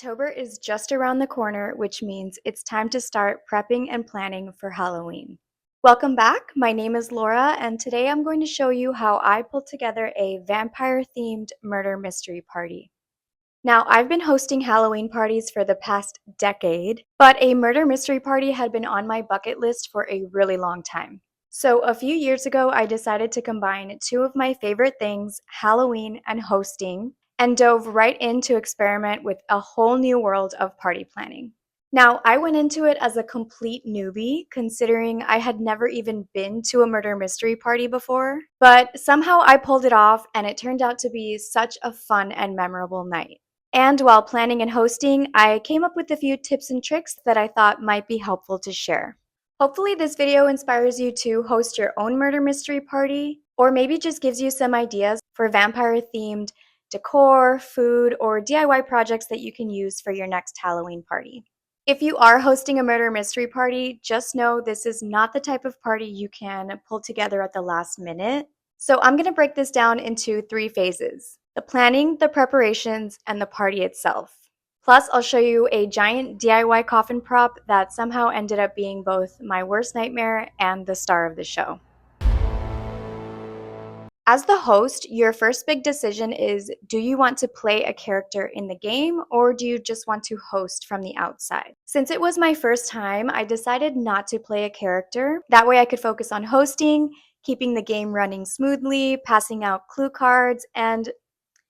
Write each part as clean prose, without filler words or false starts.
October is just around the corner, which means it's time to start prepping and planning for Halloween. Welcome back. My name is Laura, and today I'm going to show you how I pulled together a vampire-themed murder mystery party. Now, I've been hosting Halloween parties for the past decade, but a murder mystery party had been on my bucket list for a really long time. So a few years ago, I decided to combine two of my favorite things, Halloween and hosting, and dove right in to experiment with a whole new world of party planning. Now, I went into it as a complete newbie, considering I had never even been to a murder mystery party before, but somehow I pulled it off and it turned out to be such a fun and memorable night. And while planning and hosting, I came up with a few tips and tricks that I thought might be helpful to share. Hopefully this video inspires you to host your own murder mystery party, or maybe just gives you some ideas for vampire-themed decor, food, or DIY projects that you can use for your next Halloween party. If you are hosting a murder mystery party, just know this is not the type of party you can pull together at the last minute. So I'm going to break this down into 3 phases: the planning, the preparations, and the party itself. Plus, I'll show you a giant DIY coffin prop that somehow ended up being both my worst nightmare and the star of the show. As the host, your first big decision is, do you want to play a character in the game, or do you just want to host from the outside? Since it was my first time, I decided not to play a character. That way I could focus on hosting, keeping the game running smoothly, passing out clue cards, and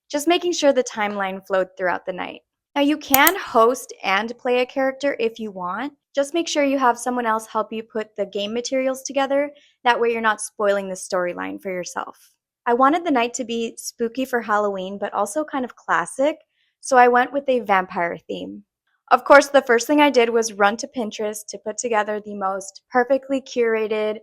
just making sure the timeline flowed throughout the night. Now, you can host and play a character if you want. Just make sure you have someone else help you put the game materials together. That way you're not spoiling the storyline for yourself. I wanted the night to be spooky for Halloween, but also kind of classic, so I went with a vampire theme. Of course, the first thing I did was run to Pinterest to put together the most perfectly curated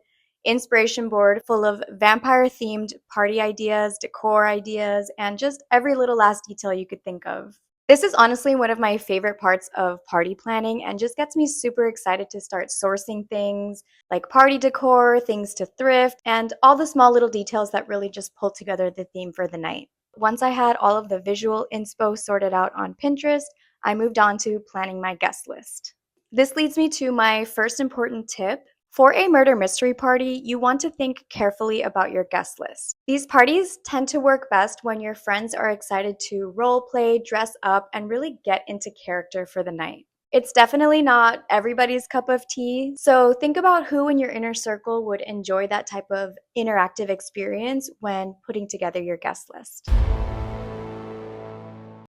inspiration board full of vampire-themed party ideas, decor ideas, and just every little last detail you could think of. This is honestly one of my favorite parts of party planning and just gets me super excited to start sourcing things like party decor, things to thrift, and all the small little details that really just pull together the theme for the night. Once I had all of the visual inspo sorted out on Pinterest, I moved on to planning my guest list. This leads me to my first important tip. For a murder mystery party, you want to think carefully about your guest list. These parties tend to work best when your friends are excited to role play, dress up, and really get into character for the night. It's definitely not everybody's cup of tea, so think about who in your inner circle would enjoy that type of interactive experience when putting together your guest list.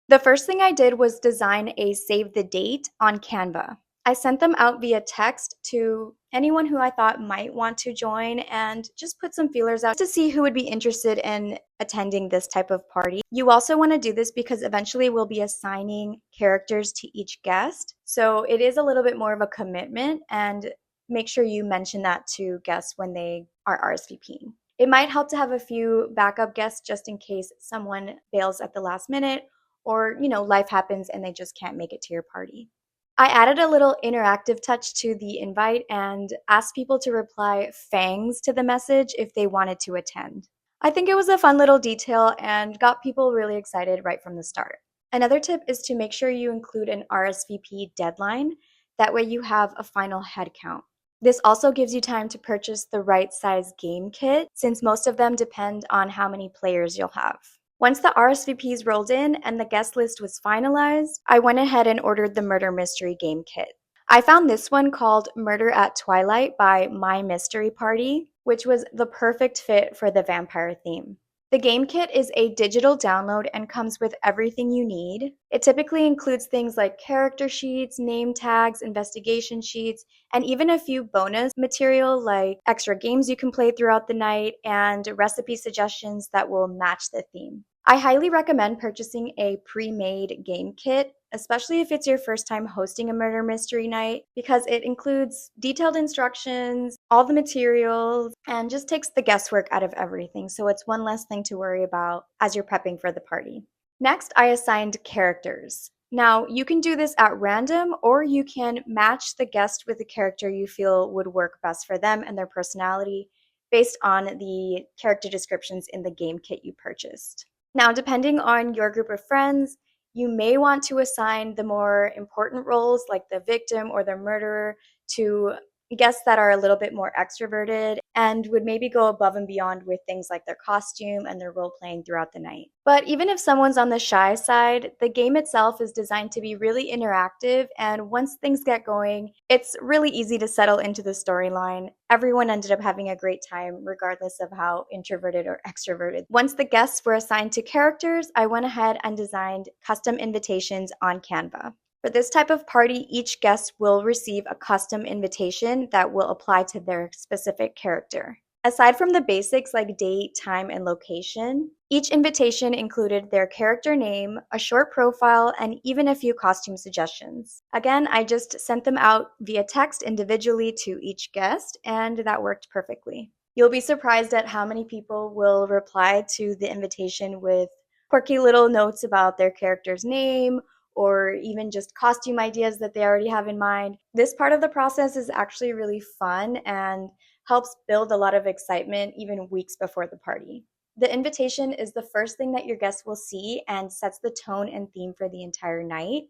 The first thing I did was design a save the date on Canva. I sent them out via text to anyone who I thought might want to join and just put some feelers out to see who would be interested in attending this type of party. You also want to do this because eventually we'll be assigning characters to each guest. So it is a little bit more of a commitment, and make sure you mention that to guests when they are RSVPing. It might help to have a few backup guests just in case someone bails at the last minute or, life happens and they just can't make it to your party. I added a little interactive touch to the invite and asked people to reply fangs to the message if they wanted to attend. I think it was a fun little detail and got people really excited right from the start. Another tip is to make sure you include an RSVP deadline. That way you have a final head count. This also gives you time to purchase the right size game kit, since most of them depend on how many players you'll have. Once the RSVPs rolled in and the guest list was finalized, I went ahead and ordered the murder mystery game kit. I found this one called Murder at Twilight by My Mystery Party, which was the perfect fit for the vampire theme. The game kit is a digital download and comes with everything you need. It typically includes things like character sheets, name tags, investigation sheets, and even a few bonus material like extra games you can play throughout the night and recipe suggestions that will match the theme. I highly recommend purchasing a pre-made game kit, especially if it's your first time hosting a murder mystery night, because it includes detailed instructions, all the materials, and just takes the guesswork out of everything, so it's one less thing to worry about as you're prepping for the party. Next, I assigned characters. Now, you can do this at random, or you can match the guest with a character you feel would work best for them and their personality based on the character descriptions in the game kit you purchased. Now, depending on your group of friends, You may want to assign the more important roles, like the victim or the murderer, to guests that are a little bit more extroverted and would maybe go above and beyond with things like their costume and their role playing throughout the night. But even if someone's on the shy side, the game itself is designed to be really interactive, and once things get going, it's really easy to settle into the storyline. Everyone ended up having a great time, regardless of how introverted or extroverted. Once the guests were assigned to characters, I went ahead and designed custom invitations on Canva. For this type of party, each guest will receive a custom invitation that will apply to their specific character. Aside from the basics like date, time, and location, each invitation included their character name, a short profile, and even a few costume suggestions. Again, I just sent them out via text individually to each guest, and that worked perfectly. You'll be surprised at how many people will reply to the invitation with quirky little notes about their character's name or even just costume ideas that they already have in mind. This part of the process is actually really fun and helps build a lot of excitement even weeks before the party. The invitation is the first thing that your guests will see and sets the tone and theme for the entire night.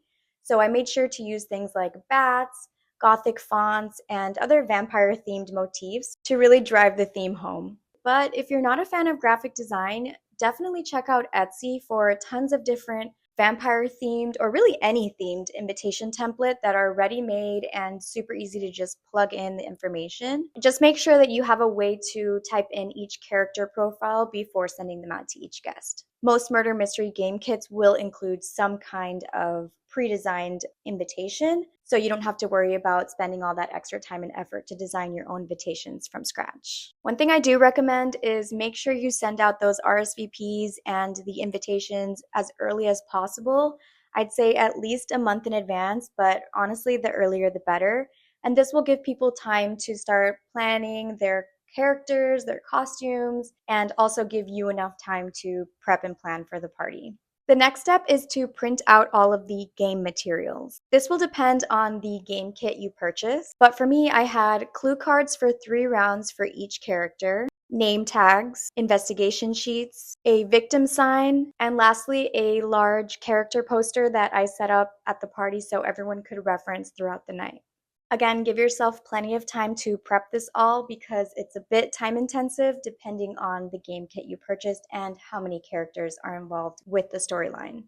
So I made sure to use things like bats, gothic fonts, and other vampire themed motifs to really drive the theme home. But if you're not a fan of graphic design, definitely check out Etsy for tons of different vampire themed or really any themed invitation template that are ready made and super easy to just plug in the information. Just make sure that you have a way to type in each character profile before sending them out to each guest. Most murder mystery game kits will include some kind of pre-designed invitation, so you don't have to worry about spending all that extra time and effort to design your own invitations from scratch. One thing I do recommend is make sure you send out those RSVPs and the invitations as early as possible. I'd say at least a month in advance, but honestly, the earlier the better. And this will give people time to start planning their characters, their costumes, and also give you enough time to prep and plan for the party. The next step is to print out all of the game materials. This will depend on the game kit you purchase, but for me, I had clue cards for 3 rounds for each character, name tags, investigation sheets, a victim sign, and lastly, a large character poster that I set up at the party so everyone could reference throughout the night. Again, give yourself plenty of time to prep this all because it's a bit time intensive depending on the game kit you purchased and how many characters are involved with the storyline.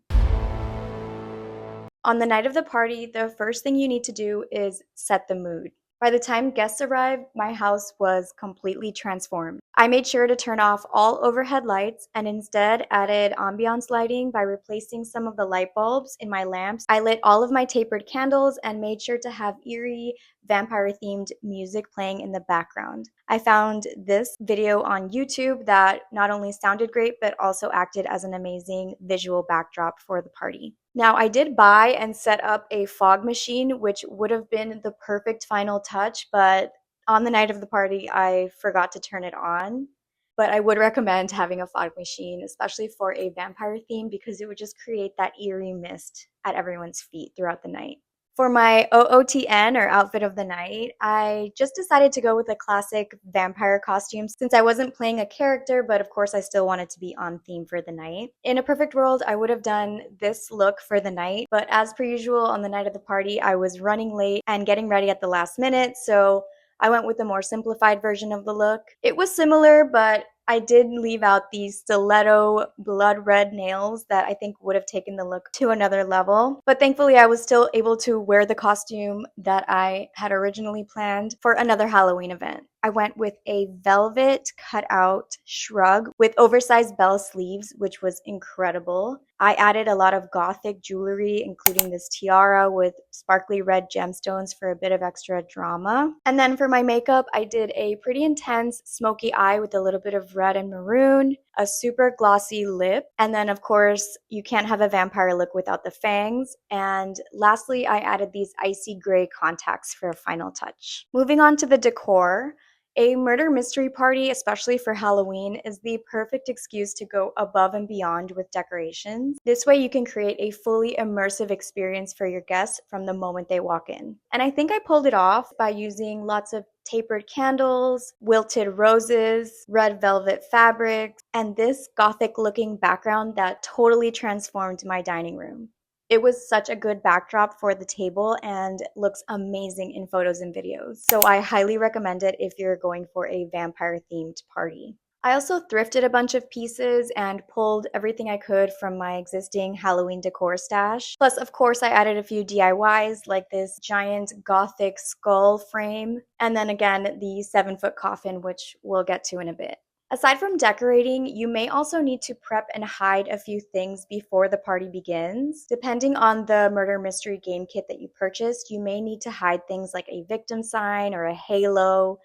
On the night of the party, the first thing you need to do is set the mood. By the time guests arrived, my house was completely transformed. I made sure to turn off all overhead lights and instead added ambiance lighting by replacing some of the light bulbs in my lamps. I lit all of my tapered candles and made sure to have eerie, vampire-themed music playing in the background. I found this video on YouTube that not only sounded great, but also acted as an amazing visual backdrop for the party. Now, I did buy and set up a fog machine, which would have been the perfect final touch, but on the night of the party, I forgot to turn it on. But I would recommend having a fog machine, especially for a vampire theme, because it would just create that eerie mist at everyone's feet throughout the night. For my OOTN, or outfit of the night, I just decided to go with a classic vampire costume since I wasn't playing a character, but of course I still wanted to be on theme for the night. In a perfect world, I would have done this look for the night, but as per usual on the night of the party, I was running late and getting ready at the last minute, so I went with a more simplified version of the look. It was similar, but I did leave out these stiletto blood red nails that I think would have taken the look to another level. But thankfully, I was still able to wear the costume that I had originally planned for another Halloween event. I went with a velvet cutout shrug with oversized bell sleeves, which was incredible. I added a lot of gothic jewelry, including this tiara with sparkly red gemstones for a bit of extra drama. And then for my makeup, I did a pretty intense smoky eye with a little bit of red and maroon, a super glossy lip, and then of course, you can't have a vampire look without the fangs. And lastly, I added these icy gray contacts for a final touch. Moving on to the decor. A murder mystery party, especially for Halloween, is the perfect excuse to go above and beyond with decorations. This way you can create a fully immersive experience for your guests from the moment they walk in. And I think I pulled it off by using lots of tapered candles, wilted roses, red velvet fabrics, and this gothic looking background that totally transformed my dining room. It was such a good backdrop for the table and looks amazing in photos and videos. So I highly recommend it if you're going for a vampire themed party. I also thrifted a bunch of pieces and pulled everything I could from my existing Halloween decor stash. Plus, of course, I added a few DIYs like this giant gothic skull frame, and then again, the 7-foot coffin, which we'll get to in a bit. Aside from decorating, you may also need to prep and hide a few things before the party begins. Depending on the murder mystery game kit that you purchased, you may need to hide things like a victim sign or a halo,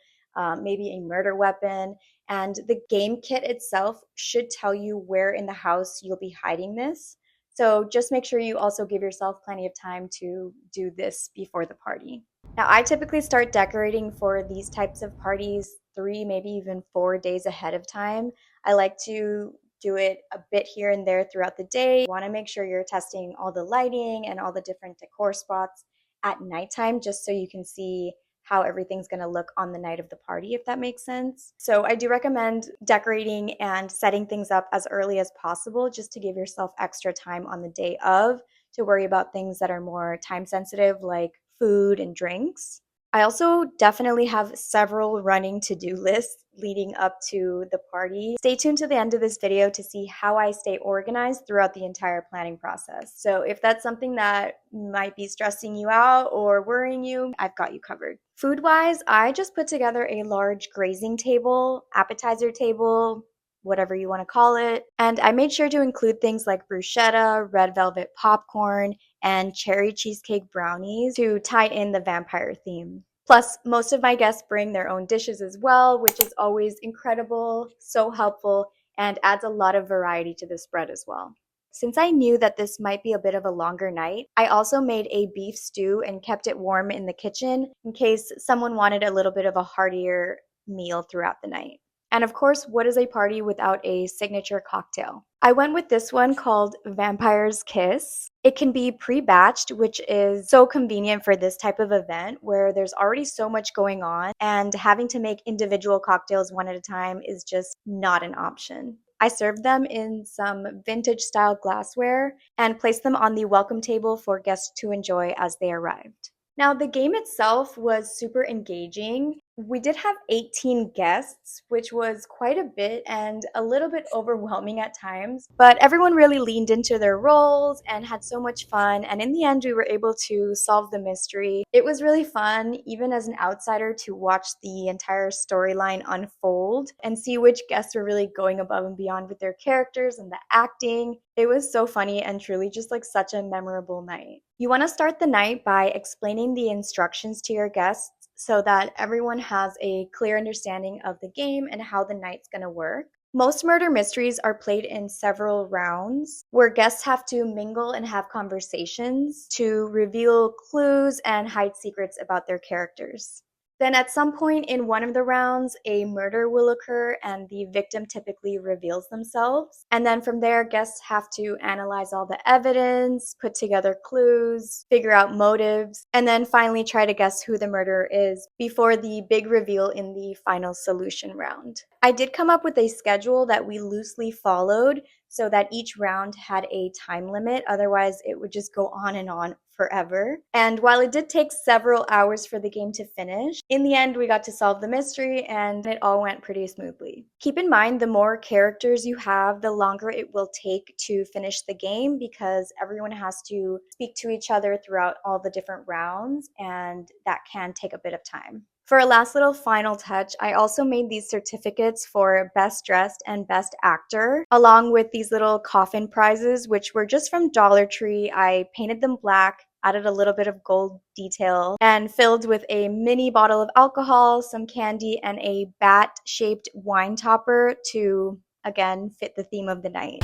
maybe a murder weapon. And the game kit itself should tell you where in the house you'll be hiding this. So just make sure you also give yourself plenty of time to do this before the party. Now, I typically start decorating for these types of parties 3, maybe even 4 days ahead of time. I like to do it a bit here and there throughout the day. You want to make sure you're testing all the lighting and all the different decor spots at nighttime just so you can see how everything's going to look on the night of the party, if that makes sense. So I do recommend decorating and setting things up as early as possible just to give yourself extra time on the day of to worry about things that are more time sensitive like food and drinks. I also definitely have several running to-do lists leading up to the party. Stay tuned to the end of this video to see how I stay organized throughout the entire planning process. So if that's something that might be stressing you out or worrying you, I've got you covered. Food-wise, I just put together a large grazing table, appetizer table, whatever you want to call it. And I made sure to include things like bruschetta, red velvet popcorn, and cherry cheesecake brownies to tie in the vampire theme. Plus, most of my guests bring their own dishes as well, which is always incredible, so helpful, and adds a lot of variety to the spread as well. Since I knew that this might be a bit of a longer night, I also made a beef stew and kept it warm in the kitchen in case someone wanted a little bit of a heartier meal throughout the night. And of course, what is a party without a signature cocktail? I went with this one called Vampire's Kiss. It can be pre-batched, which is so convenient for this type of event where there's already so much going on and having to make individual cocktails one at a time is just not an option. I served them in some vintage style glassware and placed them on the welcome table for guests to enjoy as they arrived. Now, the game itself was super engaging. We did have 18 guests, which was quite a bit and a little bit overwhelming at times, but everyone really leaned into their roles and had so much fun. And in the end, we were able to solve the mystery. It was really fun, even as an outsider, to watch the entire storyline unfold and see which guests were really going above and beyond with their characters and the acting. It was so funny and truly just like such a memorable night. You want to start the night by explaining the instructions to your guests so that everyone has a clear understanding of the game and how the night's going to work. Most murder mysteries are played in several rounds where guests have to mingle and have conversations to reveal clues and hide secrets about their characters. Then at some point in one of the rounds, a murder will occur and the victim typically reveals themselves. And then from there, guests have to analyze all the evidence, put together clues, figure out motives, and then finally try to guess who the murderer is before the big reveal in the final solution round. I did come up with a schedule that we loosely followed so that each round had a time limit. Otherwise, it would just go on and on forever. And while it did take several hours for the game to finish, in the end, we got to solve the mystery and it all went pretty smoothly. Keep in mind, the more characters you have, the longer it will take to finish the game because everyone has to speak to each other throughout all the different rounds, and that can take a bit of time. For a last little final touch, I also made these certificates for Best Dressed and Best Actor, along with these little coffin prizes, which were just from Dollar Tree. I painted them black, added a little bit of gold detail, and filled with a mini bottle of alcohol, some candy, and a bat-shaped wine topper to, again, fit the theme of the night.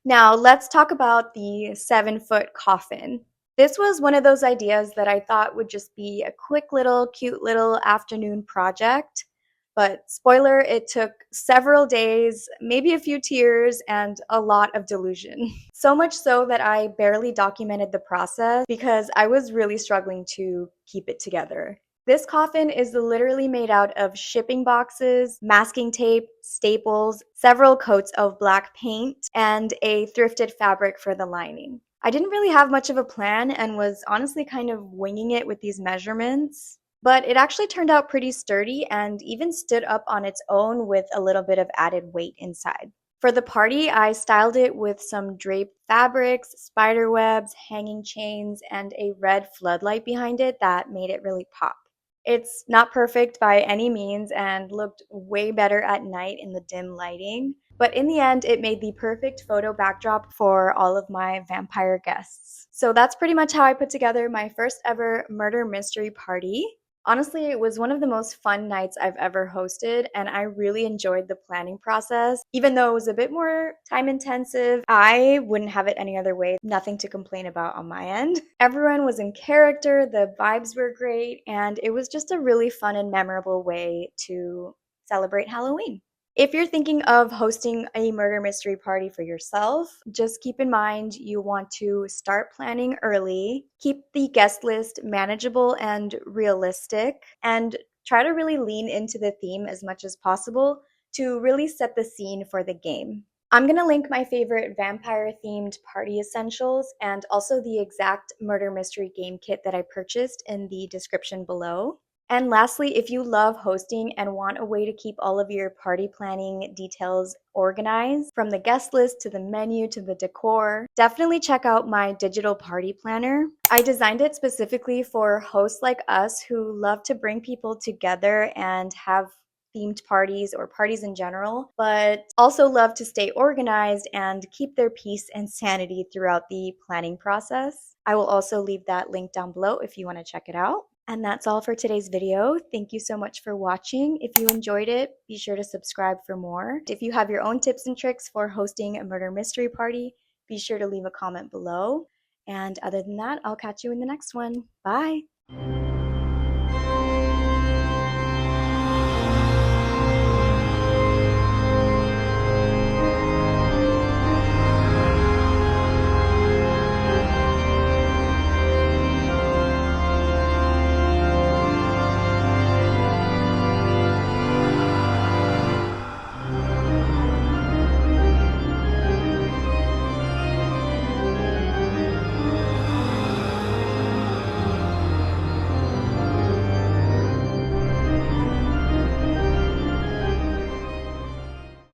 Now, let's talk about the 7-foot coffin. This was one of those ideas that I thought would just be a quick little, cute little afternoon project. But spoiler, it took several days, maybe a few tears, and a lot of delusion. So much so that I barely documented the process because I was really struggling to keep it together. This coffin is literally made out of shipping boxes, masking tape, staples, several coats of black paint, and a thrifted fabric for the lining. I didn't really have much of a plan and was honestly kind of winging it with these measurements, but it actually turned out pretty sturdy and even stood up on its own with a little bit of added weight inside. For the party, I styled it with some draped fabrics, spider webs, hanging chains, and a red floodlight behind it that made it really pop. It's not perfect by any means and looked way better at night in the dim lighting, but in the end, it made the perfect photo backdrop for all of my vampire guests. So that's pretty much how I put together my first ever murder mystery party. Honestly, it was one of the most fun nights I've ever hosted, and I really enjoyed the planning process. Even though it was a bit more time intensive, I wouldn't have it any other way. Nothing to complain about on my end. Everyone was in character, the vibes were great, and it was just a really fun and memorable way to celebrate Halloween. If you're thinking of hosting a murder mystery party for yourself, just keep in mind you want to start planning early, keep the guest list manageable and realistic, and try to really lean into the theme as much as possible to really set the scene for the game. I'm going to link my favorite vampire themed party essentials and also the exact murder mystery game kit that I purchased in the description below. And lastly, if you love hosting and want a way to keep all of your party planning details organized, from the guest list to the menu to the decor, definitely check out my digital party planner. I designed it specifically for hosts like us who love to bring people together and have themed parties or parties in general, but also love to stay organized and keep their peace and sanity throughout the planning process. I will also leave that link down below if you want to check it out. And that's all for today's video. Thank you so much for watching. If you enjoyed it, be sure to subscribe for more. If you have your own tips and tricks for hosting a murder mystery party, be sure to leave a comment below. And other than that, I'll catch you in the next one. Bye!